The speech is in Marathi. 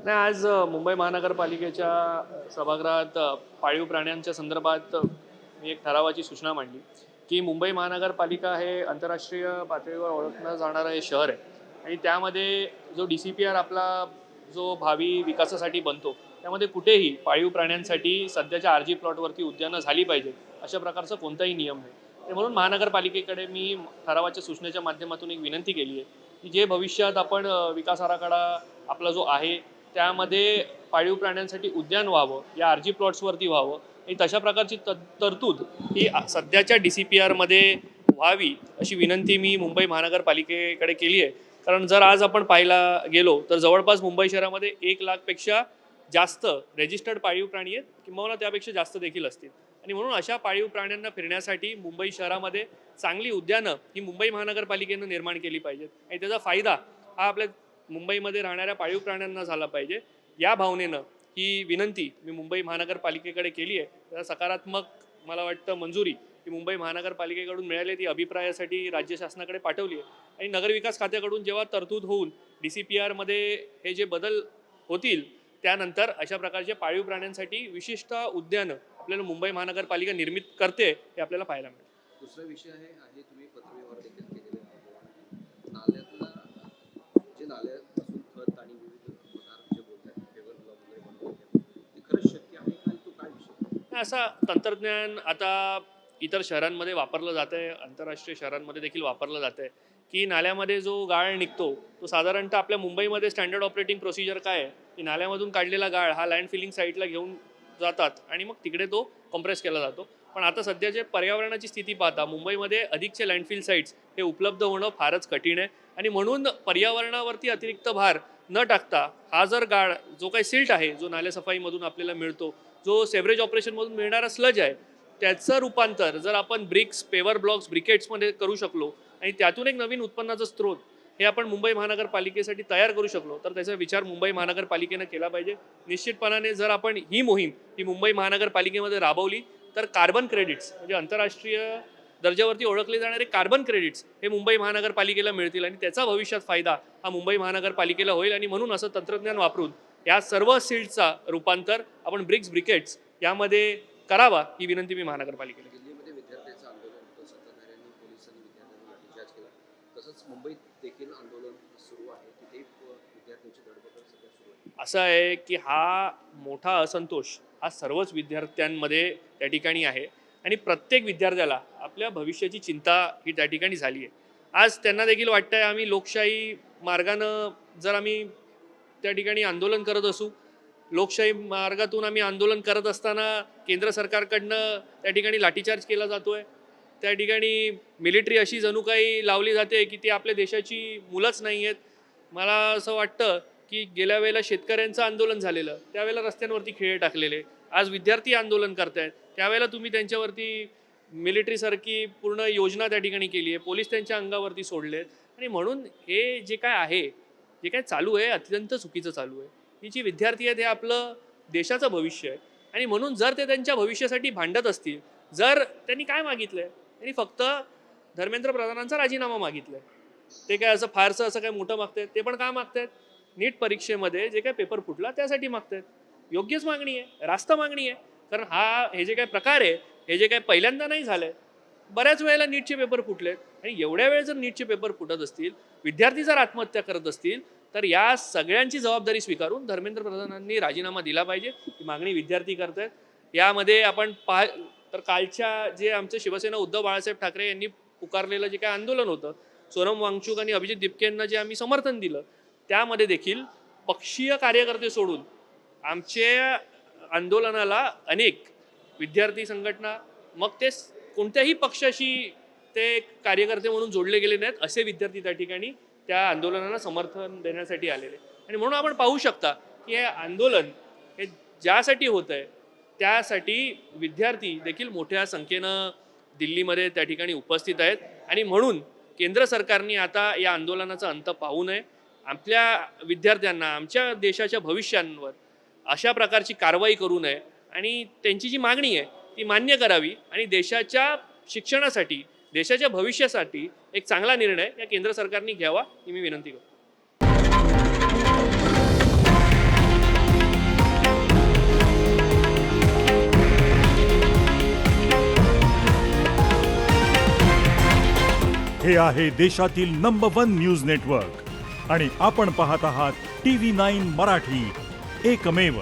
नाही, आज मुंबई महानगरपालिकेच्या सभागृहात पाळीव प्राण्यांच्या संदर्भात मी एक ठरावाची सूचना मांडली की मुंबई महानगरपालिका हे आंतरराष्ट्रीय पातळीवर ओळखलं जाणारं हे शहर आहे आणि त्यामध्ये जो DCPR आपला जो भावी विकासासाठी बनतो त्यामध्ये कुठेही पाळीव प्राण्यांसाठी सध्याच्या RG प्लॉटवरती उद्यानं झाली पाहिजेत अशा प्रकारचा कोणताही नियम नाही. ते म्हणून महानगरपालिकेकडे मी ठरावाच्या सूचनेच्या माध्यमातून एक विनंती केली आहे की जे भविष्यात आपण विकास आराखडा आपला जो आहे त्यामध्ये पाळीव प्राण्यांसाठी उद्यान व्हावं या RG प्लॉट्सवरती व्हावं आणि तशा प्रकारची तरतूद ही सध्याच्या DCPR मध्ये व्हावी अशी विनंती मी मुंबई महानगरपालिकेकडे केली आहे. कारण जर आज आपण पाहायला गेलो तर जवळपास मुंबई शहरामध्ये 1 लाखपेक्षा जास्त रजिस्टर्ड पाळीव प्राणी आहेत किंवा त्यापेक्षा जास्त देखील असतील आणि म्हणून अशा पाळीव प्राण्यांना फिरण्यासाठी मुंबई शहरामध्ये चांगली उद्यानं ही मुंबई महानगरपालिकेनं निर्माण केली पाहिजेत आणि त्याचा फायदा हा आपल्या मुंबईमध्ये राहणाऱ्या पाळीव प्राण्यांना झाला पाहिजे. या भावनेनं ही विनंती मी मुंबई महानगरपालिकेकडे केली आहे. त्याला सकारात्मक मला वाटतं मंजुरी ही मुंबई महानगरपालिकेकडून मिळाली, ती अभिप्रायासाठी राज्य शासनाकडे पाठवली आहे आणि नगरविकास खात्याकडून जेव्हा तरतूद होऊन DCPR मध्ये हे जे बदल होतील त्यानंतर अशा प्रकारच्या पाळीव प्राण्यांसाठी विशिष्ट उद्यानं आपल्याला मुंबई महानगरपालिका निर्मित करते हे आपल्याला पाहायला मिळेल. दुसरा विषय आहे तुम्ही पत्रव्यवहार देखील केलेले आहे. नाल्यातला जे नाल्यापासून खत आणि विविध पदार्थ जे बोलतात पेवर ब्लॉक वगैरे बनवतात ते खरंच शक्य आहे का? तो काय विषय? असा तंत्रज्ञान आता इतर शहरांमध्ये वापरलं जातं आहे, आंतरराष्ट्रीय शहरांमध्ये देखील वापरलं जातं आहे की नाल्यामध्ये जो गाळ निघतो तो साधारणतः आपल्या मुंबईमध्ये स्टँडर्ड ऑपरेटिंग प्रोसिजर काय आहे की नाल्यामधून काढलेला गाळ हा लँड फिलिंग साईटला घेऊन जातात आणि मग तिकडे तो कॉम्प्रेस केला जातो. पण आता सध्याचे पर्यावरणाची स्थिती पाहता मुंबईमध्ये अधिकचे लँडफिल साईट्स हे उपलब्ध होणं फारच कठीण आहे आणि म्हणून पर्यावरणावरती अतिरिक्त भार न टाकता हा जर गाळ जो काही सिल्ट आहे जो नालेसफाईमधून आपल्याला मिळतो, जो सेवरेज ऑपरेशनमधून मिळणारा स्लज आहे त्याचं रूपांतर जर आपण ब्रिक्स, पेवर ब्लॉक्स, ब्रिकेट्समध्ये करू शकलो आणि त्यातून एक नवीन उत्पन्नाचा स्रोत हे आपण मुंबई महानगरपालिकेसाठी तयार करू शकलो तर त्याचा विचार मुंबई महानगरपालिकेनं केला पाहिजे. निश्चितपणाने जर आपण ही मोहीम ही मुंबई महानगरपालिकेमध्ये राबवली तर कार्बन क्रेडिट्स म्हणजे आंतरराष्ट्रीय दर्जावरती ओळखले जाणारे कार्बन क्रेडिट्स हे मुंबई महानगरपालिकेला मिळतील आणि त्याचा भविष्यात फायदा हा मुंबई महानगरपालिकेला होईल आणि म्हणून असं तंत्रज्ञान वापरून या सर्व सिल्टचा रूपांतर आपण ब्रिक्स, ब्रिकेट्स यामध्ये करावा ही विनंती मी महानगरपालिकेला. दिल्लीमध्ये विद्यार्थ्यांचं आंदोलन होतं, सत्ताधाऱ्यांनी पोलिसांनी विद्यार्थ्यांना लाठीचार्ज केला. तसंच मुंबईत देखील आंदोलन सुरू आहे, तिथे विद्यार्थ्यांची धडपड सध्या सुरू आहे. असं आहे की हा मोठा असंतोष हा सर्वच विद्यार्थ्यांमध्ये त्या ठिकाणी आहे आणि प्रत्येक विद्यार्थ्याला आपल्या भविष्याची चिंता ही त्या ठिकाणी झाली आहे. आज त्यांना देखील वाटतं आहे आम्ही लोकशाही मार्गानं जर आम्ही त्या ठिकाणी आंदोलन करत असू, लोकशाही मार्गातून आम्ही आंदोलन करत असताना केंद्र सरकारकडनं त्या ठिकाणी लाठीचार्ज केला जातो आहे, त्या ठिकाणी मिलिटरी अशी जणू काही लावली जाते की ती आपल्या देशाची मुलंच नाही आहेत. मला असं वाटतं की गेल्या वेळेला शेतकऱ्यांचं आंदोलन झालेलं त्यावेळेला रस्त्यांवरती खिळे टाकलेले, आज विद्यार्थी आंदोलन करतायत त्यावेळेला तुम्ही त्यांच्यावरती मिलिटरीसारखी पूर्ण योजना त्या ठिकाणी केली आहे, पोलीस त्यांच्या अंगावरती सोडलेत आणि म्हणून हे जे काय आहे जे काय चालू आहे अत्यंत चुकीचं चालू आहे. ही जी विद्यार्थी आहेत हे आपलं देशाचं भविष्य आहे आणि म्हणून जर ते त्यांच्या भविष्यासाठी भांडत असतील, जर त्यांनी काय मागितलं आहे, त्यांनी फक्त धर्मेंद्र प्रधानांचा राजीनामा मागितला आहे. ते काय असं फारसं असं काय मोठं मागतायत, ते पण काय मागतायत नीट परीक्षेमध्ये जे काय पेपर फुटला त्यासाठी मागतायत. योग्यच मागणी आहे, रास्त मागणी आहे. कारण हे जे काय प्रकार आहे हे जे काय पहिल्यांदा नाही झालंय, बऱ्याच वेळेला नीटचे पेपर फुटलेत आणि एवढ्या वेळ जर नीटचे पेपर फुटत असतील, विद्यार्थी जर आत्महत्या करत असतील तर या सगळ्यांची जबाबदारी स्वीकारून धर्मेंद्र प्रधानांनी राजीनामा दिला पाहिजे. ही मागणी विद्यार्थी करतायत. यामध्ये आपण तर कालच्या जे आमचे शिवसेना उद्धव बाळासाहेब ठाकरे यांनी पुकारलेलं जे काय आंदोलन होतं, सोनम वांगचूक आणि अभिजित दिपकेंना जे आम्ही समर्थन दिलं त्यामध्ये देखील पक्षीय कार्यकर्ते सोडून आमच्या आंदोलनाला अनेक विद्यार्थी संघटना मग ते कोणत्याही पक्षाशी ते कार्यकर्ते म्हणून जोडले गेले नाहीत असे विद्यार्थी त्या ठिकाणी त्या आंदोलनाला समर्थन देण्यासाठी आलेले आणि म्हणून आपण पाहू शकता की हे आंदोलन हे ज्यासाठी होत आहे त्यासाठी विद्यार्थी देखील मोठ्या संख्येनं दिल्लीमध्ये त्या ठिकाणी उपस्थित आहेत आणि म्हणून केंद्र सरकारने आता या आंदोलनाचा अंत पाहू नये. आपल्या विद्यार्थ्यांना आमच्या देशाच्या भविष्यांवर अशा प्रकारची कारवाई करू नये आणि त्यांची जी मागणी आहे ती मान्य करावी आणि देशाच्या शिक्षणासाठी, देशाच्या भविष्यासाठी एक चांगला निर्णय या केंद्र सरकारने घ्यावा ही मी विनंती करतो. हे आहे देशातील नंबर 1 न्यूज नेटवर्क आणि आपण पाहत आहात TV9 मराठी, एकमेव.